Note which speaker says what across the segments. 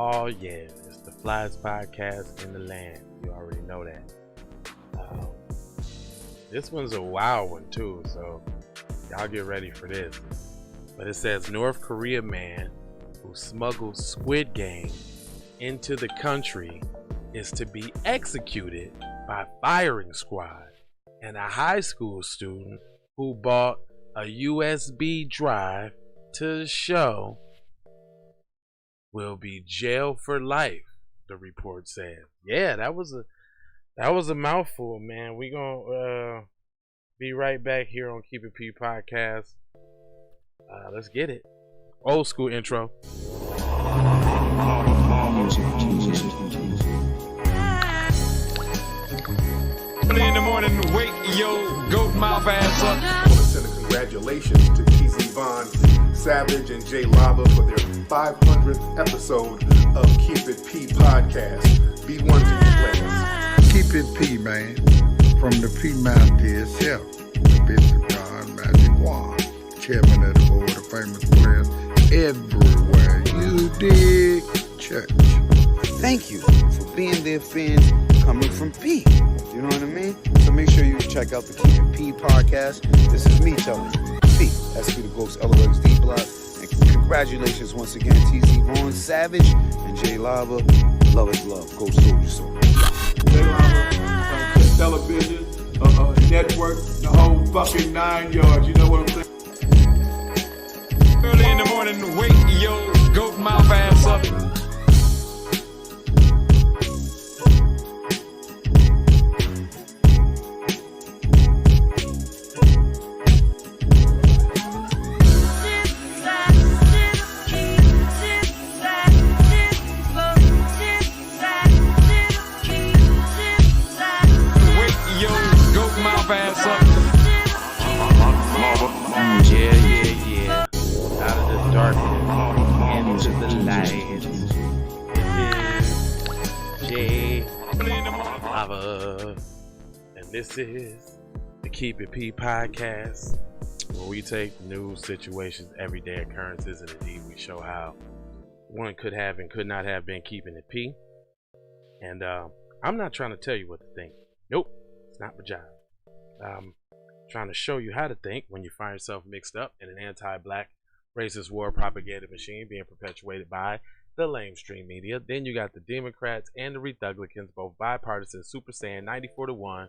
Speaker 1: Oh yeah, it's the flyest podcast in the land. You already know that. This one's a wild one too, so y'all get ready for this. But it says North Korea man who smuggled Squid Game into the country is to be executed by firing squad, and a high school student who bought a USB drive to the show will be jailed for life, the report said. Yeah, that was a mouthful, man. We gonna be right back here on Keep It P podcast. Let's get it. Old school intro.
Speaker 2: Early in the morning, wake your goat mouth ass up.
Speaker 3: I want to send a congratulations to TZ Von Savage and Jay Lava for their 500th episode of Keep It P podcast. Be one to your players.
Speaker 4: Keep it P, man. From the P Mount to itself. The Bishop John Magic Wand, chairman of the board of famous players everywhere. You dig? Church.
Speaker 5: Thank you for being there, fans coming from P. You know what I mean? So make sure you check out the Keep It P podcast. This is me telling you. P. That's who the Ghost LOXD block. And congratulations once again, TZ Vaughn Savage and Jay Lava. Love is love. Go Soldier Soul.
Speaker 3: Jay Lava, television, network, the whole fucking 9 yards. You know what I'm saying?
Speaker 2: Early in the morning, wake your goat mouth ass up.
Speaker 1: Yeah. Out of the darkness, into the light. This is Jay Lava, and this is the Keep It P podcast, where we take news, situations, everyday occurrences, and indeed we show how one could have and could not have been keeping it P. And I'm not trying to tell you what to think. Nope, it's not my job. Trying to show you how to think when you find yourself mixed up in an anti-black racist war propaganda machine being perpetuated by the lamestream media. Then you got the Democrats and the Republicans, both bipartisan, super saiyan 94-1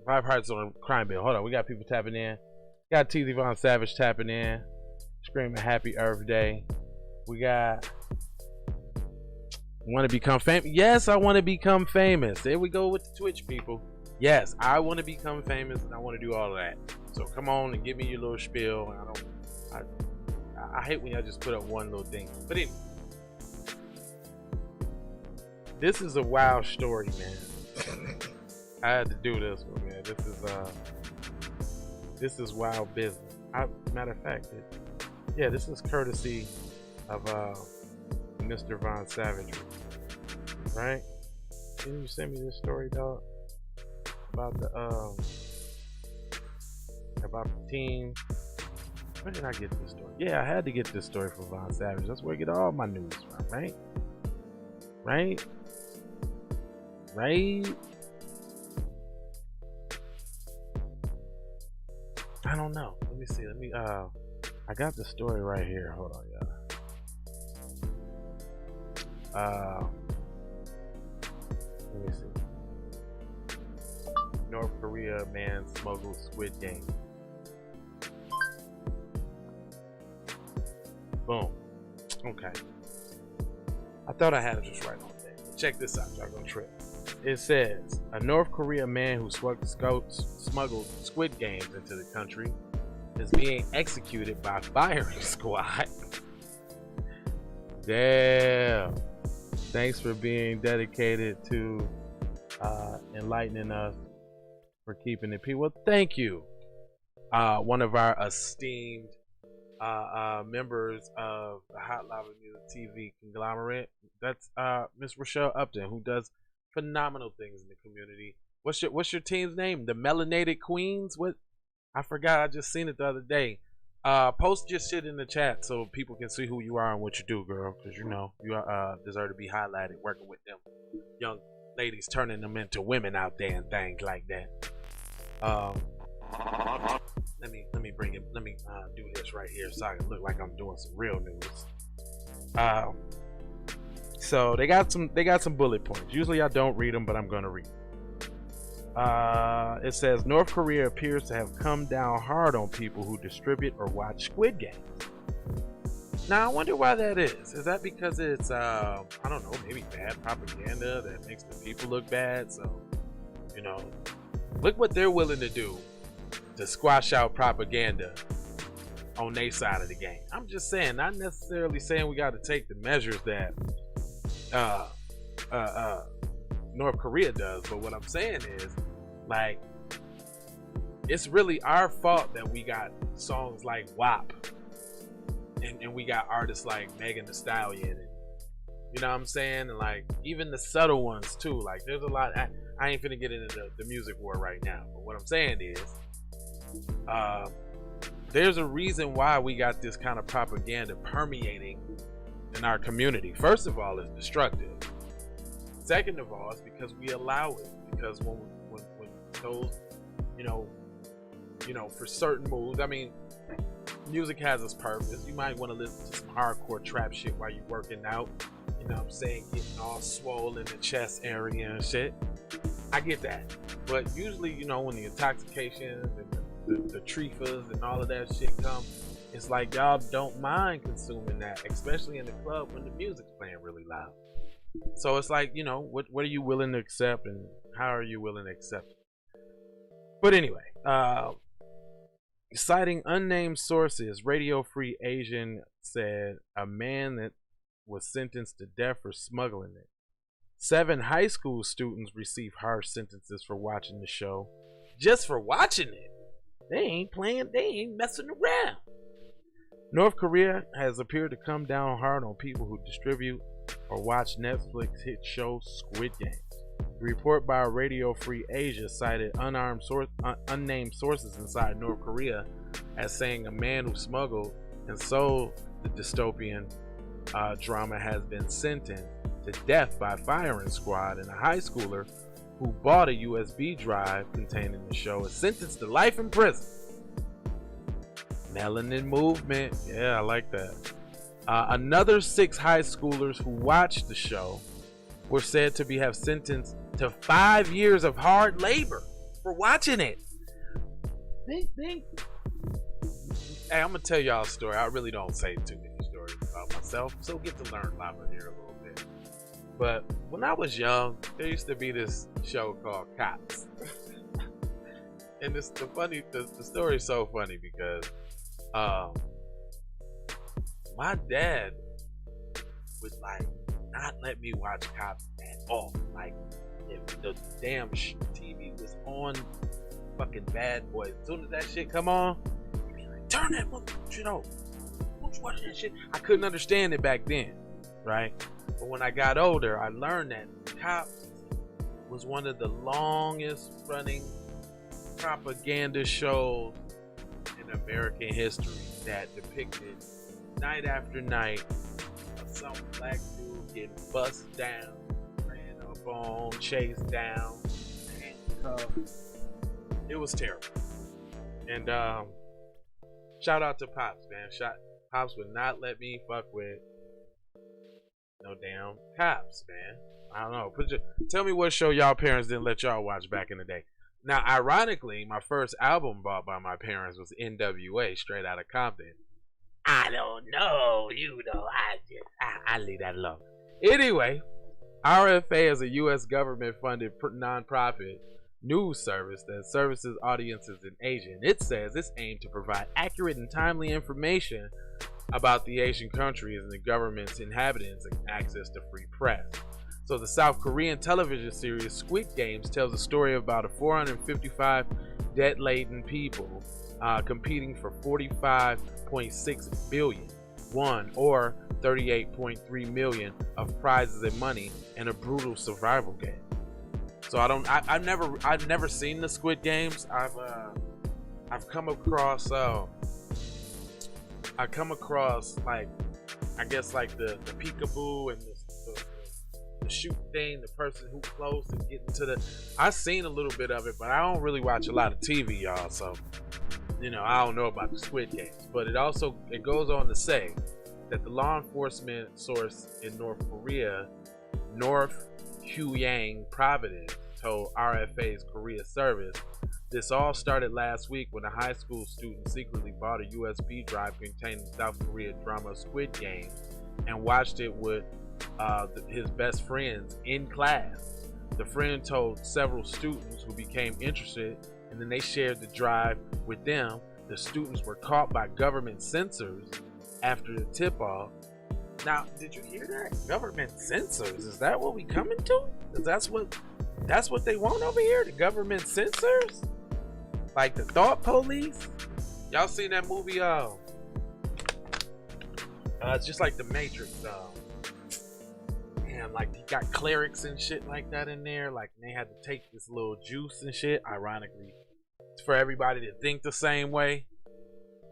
Speaker 1: bipartisan on a crime bill. Hold on, we got people tapping in. Got TZ Von Savage tapping in, screaming happy Earth Day. We got want to become famous? Yes, I want to become famous. There we go with the Twitch people. Yes, I want to become famous and I want to do all of that. So come on and give me your little spiel. I hate when y'all just put up one little thing. But anyway, this is a wild story, man. I had to do this one, man. This is wild business. Matter of fact, this is courtesy of Mr. Von Savage, right? Can you send me this story, dog? About the team. Where did I get this story? Yeah, I had to get this story from Von Savage. That's where I get all my news from, right? I don't know. Let me see. I got the story right here. Hold on, y'all. Let me see. North Korea man smuggled Squid Game. Boom. Okay. I thought I had it just right on there. Check this out, y'all gonna trip. It says a North Korea man who smuggled Squid Games into the country is being executed by firing squad. Damn. Thanks for being dedicated to enlightening us, for keeping it P. Well, thank you. One of our esteemed members of the Hot Lava Music TV conglomerate. That's Miss Rochelle Upton, who does phenomenal things in the community. What's your team's name? The Melanated Queens? What? I forgot. I just seen it the other day. Post your shit in the chat so people can see who you are and what you do, girl. Because you deserve to be highlighted working with them young ladies, turning them into women out there and things like that. Let me do this right here so I can look like I'm doing some real news. So they got some bullet points. Usually I don't read them, but I'm gonna read them. It says North Korea appears to have come down hard on people who distribute or watch Squid Game. Now I wonder why that is. Is that because it's I don't know, maybe bad propaganda that makes the people look bad? So, look what they're willing to do to squash out propaganda on their side of the game. I'm just saying, not necessarily saying we got to take the measures that North Korea does, but what I'm saying is, like, it's really our fault that we got songs like WAP and we got artists like Megan Thee Stallion, and you know what I'm saying, and like even the subtle ones too. Like there's a lot. I ain't finna get into the music war right now, but what I'm saying is there's a reason why we got this kind of propaganda permeating in our community. First of all, it's destructive. Second of all, it's because we allow it. Because when those, for certain moves, I mean, music has its purpose. You might want to listen to some hardcore trap shit while you're working out. You know what I'm saying? Getting all swollen in the chest area and shit. I get that. But usually, when the intoxications and the treefas and all of that shit come, it's like y'all don't mind consuming that, especially in the club when the music's playing really loud. So it's like, what are you willing to accept and how are you willing to accept it? But anyway, citing unnamed sources, Radio Free Asian said a man that was sentenced to death for smuggling it. 7 high school students received harsh sentences for watching the show. Just for watching it. They ain't messing around. North Korea has appeared to come down hard on people who distribute or watch Netflix hit show Squid Game. The report by Radio Free Asia cited unnamed sources inside North Korea as saying a man who smuggled and sold the dystopian drama has been sentenced to death by firing squad, and a high schooler who bought a USB drive containing the show is sentenced to life in prison. Melanin movement, yeah, I like that. Another 6 high schoolers who watched the show were said to have sentenced to 5 years of hard labor for watching it. Hey, I'm gonna tell y'all a story. I really don't say too many stories about myself, so get to learn Lava here a little bit. But when I was young, there used to be this show called Cops. And the story is so funny because my dad would like not let me watch Cops at all. Like if the damn TV was on, fucking Bad Boys, as soon as that shit come on, he'd be like, turn that shit off. Who's watching that shit? I couldn't understand it back then, right? But when I got older, I learned that Cops was one of the longest running propaganda shows in American history that depicted night after night of some black dude getting bussed down, ran up on, chased down, handcuffed. It was terrible. And shout out to Pops, man. Pops would not let me fuck with no damn Cops, man. I don't know. Tell me what show y'all parents didn't let y'all watch back in the day. Now, ironically, my first album bought by my parents was NWA, Straight Outta Compton. I don't know, I leave that alone. Anyway, RFA is a U.S. government-funded non-profit news service that services audiences in Asia. And it says it's aimed to provide accurate and timely information about the Asian countries and the government's inhabitants and access to free press. So the South Korean television series Squid Games tells a story about 455 debt-laden people competing for 45.6 billion won, or 38.3 million of prizes and money in a brutal survival game. So I've never seen the Squid Games. I've come across I come across like, I guess like the peekaboo and the shoot thing, the person who close and getting to the. I've seen a little bit of it, but I don't really watch a lot of TV, y'all. So, you know, I don't know about the Squid Games. But it goes on to say that the law enforcement source in North Korea, North Hyang Providence, told RFA's Korea service, this all started last week when a high school student secretly bought a USB drive containing South Korea drama Squid Game and watched it with his best friends in class. The friend told several students who became interested, and then they shared the drive with them. The students were caught by government censors after the tip-off. Now, did you hear that? Government censors? Is that what we coming to? That's what they want over here? The government censors? Like the thought police? Y'all seen that movie? It's just like the Matrix. Damn, like he got clerics and shit like that in there. Like they had to take this little juice and shit. Ironically, it's for everybody to think the same way.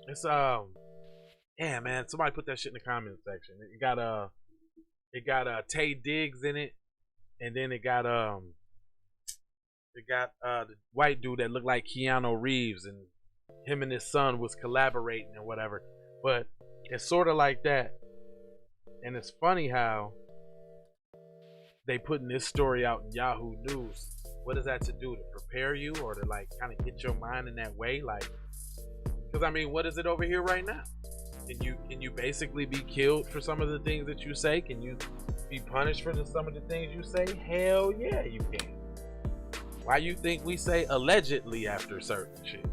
Speaker 1: It's yeah, man. Somebody put that shit in the comment section. It got Tay Diggs in it, and then it got the white dude that looked like Keanu Reeves, and him and his son was collaborating and whatever. But it's sort of like that, and it's funny how they putting this story out in Yahoo News. What does that to do? To prepare you, or to like kind of get your mind in that way? Like, because I mean, what is it over here right now? Can you basically be killed for some of the things that you say? Can you be punished for some of the things you say? Hell yeah, you can. Why you think we say allegedly after certain shit?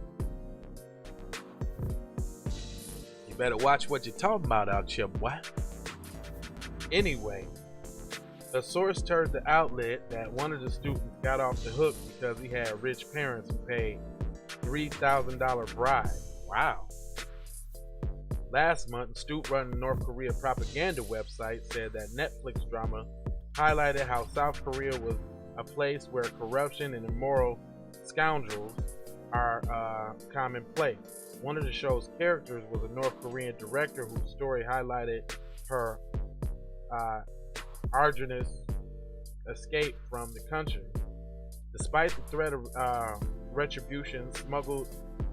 Speaker 1: You better watch what you're talking about out here, boy. Anyway, the source told the outlet that one of the students got off the hook because he had rich parents who paid $3,000 bribe. Wow. Last month, Stoop run North Korea propaganda website said that Netflix drama highlighted how South Korea was a place where corruption and immoral scoundrels are commonplace. One of the show's characters was a North Korean director whose story highlighted her arduous escape from the country. Despite the threat of retribution, smuggled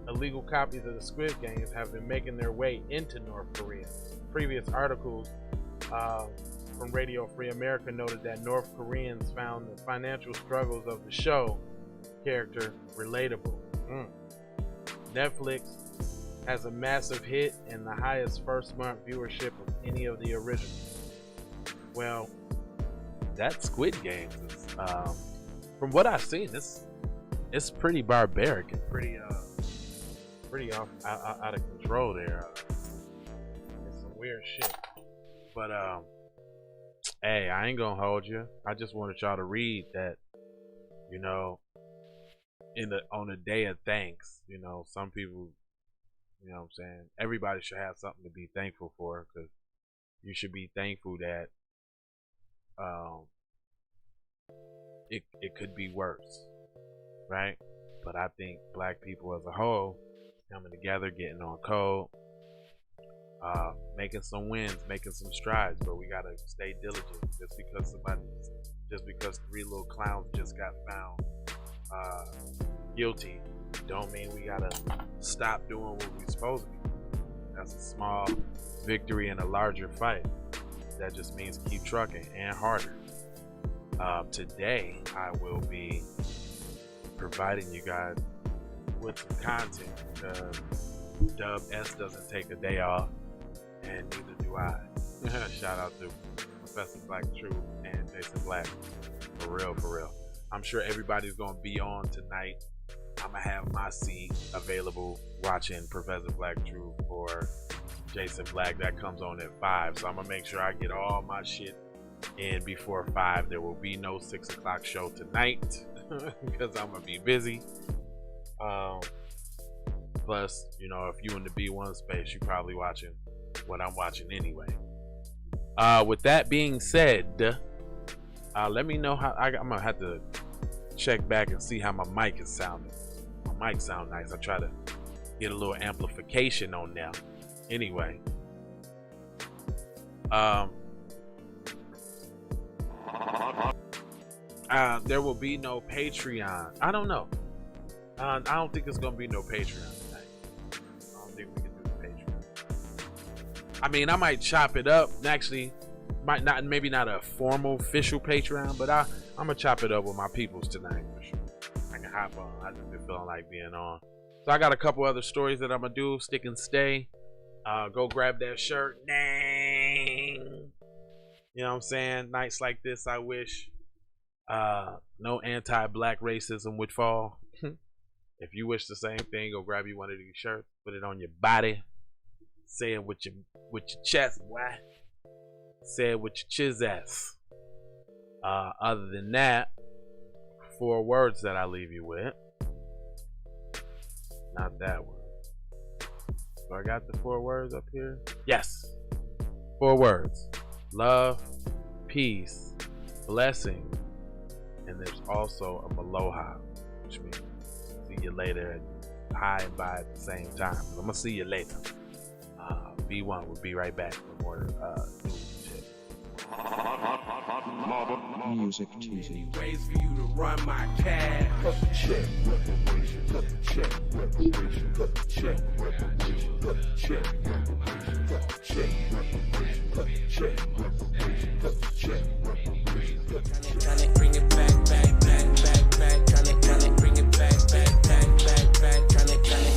Speaker 1: illegal copies of the Squid Games have been making their way into North Korea. Previous articles from Radio Free America noted that North Koreans found the financial struggles of the show character relatable. Netflix has a massive hit and the highest first month viewership of any of the originals. Well, that Squid Games is, from what I've seen, it's pretty barbaric and pretty out of control there. It's some weird shit. But hey, I ain't gonna hold you. I just wanted y'all to read that, you know, on the day of thanks, you know, some people, you know what I'm saying, everybody should have something to be thankful for, because you should be thankful that it could be worse, right? But I think black people as a whole coming together, getting on code, making some wins, making some strides, but we gotta stay diligent. Just because 3 little clowns just got found guilty, don't mean we gotta stop doing what we're supposed to be. That's a small victory in a larger fight. That just means keep trucking and harder. Today I will be providing you guys with some content, because Dub S doesn't take a day off, and neither do I. Shout out to Professor Black Truth and Jason Black. For real. I'm sure everybody's gonna be on tonight. I'm gonna have my seat available watching Professor Black Truth or Jason Black. That comes on at 5, so I'm gonna make sure I get all my shit in before 5. There will be no 6 o'clock show tonight because I'm gonna be busy. Plus, you know, if you in the B1 space, you probably watching what I'm watching anyway. With that being said, let me know how I'm gonna have to check back and see how my mic is sounding. My mic sound nice. I try to get a little amplification on there. Anyway, there will be no Patreon. I don't know. I don't think it's gonna be no Patreon tonight. I don't think we can do the Patreon. I mean, I might chop it up. Actually, might not. Maybe not a formal official Patreon, but I'm gonna chop it up with my peoples tonight for sure. I can hop on. I just been feeling like being on. So I got a couple other stories that I'm gonna do. Stick and stay. Go grab that shirt. Dang. You know what I'm saying? Nights like this, I wish no anti-black racism would fall. If you wish the same thing, go grab you one of these shirts, put it on your body, say it with your chest, boy. Say it with your chiz ass. Other than that, 4 words that I leave you with. Not that one. So I got the 4 words up here. Yes. 4 words. Love, peace, blessing, and there's also a aloha, which means see you later and hi and bye at the same time. I'm gonna see you later. B1 will be right back with more news shit.
Speaker 6: Music cheesy.
Speaker 7: Ways for you to run my cash.
Speaker 3: Check reparation. Check reparation. Check reparation. Check reparation. Check reparation. Check reparation. Check reparation.
Speaker 7: Tryna bring it back. Tryna bring it back. Tryna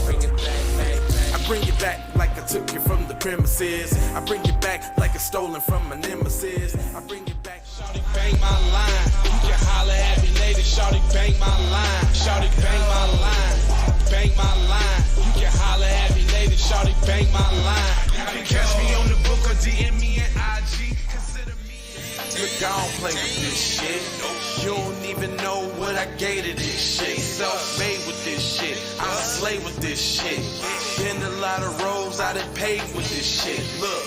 Speaker 7: bring it back. I bring it back like I took you from the premises. I bring it back like it's stolen from my nemesis. I bring it back. Shawty bang my line. You can holler at me later. Shawty bang my line. Shawty bang my line. Bang my line. You can holler at me later. Shawty bang my line. You can catch me on the book or DM me at IG. Consider me. Look, I don't play with this shit. You don't even know what I gave to this shit. Self-made with this shit. I slay with this shit. Been a lot of roads I done paid with this shit. Look.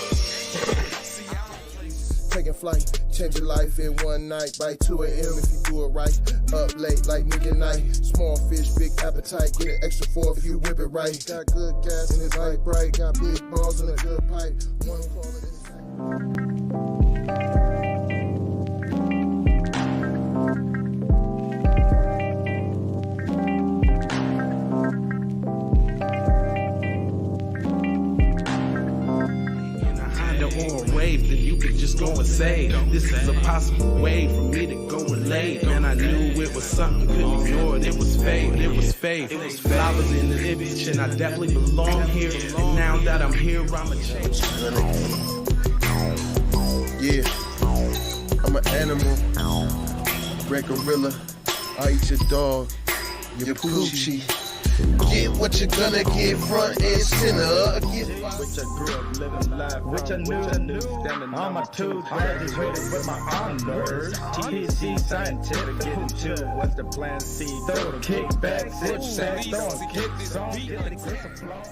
Speaker 8: Taking flight, change your life in one night. By 2 a.m. if you do it right. Up late like nigga night. Small fish, big appetite. Get an extra 4 if you whip it right. Got good gas in his light bright. Got big balls and a good pipe. One call it inside.
Speaker 7: Then you could just go and say, this is a possible way for me to go and lay. Man, I knew it was something, couldn't ignore it. It was fate, it was faith. Flowers in the image, and I definitely belong here. And now that I'm here, I'ma change.
Speaker 8: Yeah, I'm an animal, red gorilla. I eat your dog, your poochie. Get what you're gonna get, front and center. Get
Speaker 9: which I grew up living life, which I knew. Standing on my tooth, graduated with my honors. TC scientific, getting to what's the plan C. Throw the kickback, sit back, throwing kicks on, get the grip of flow.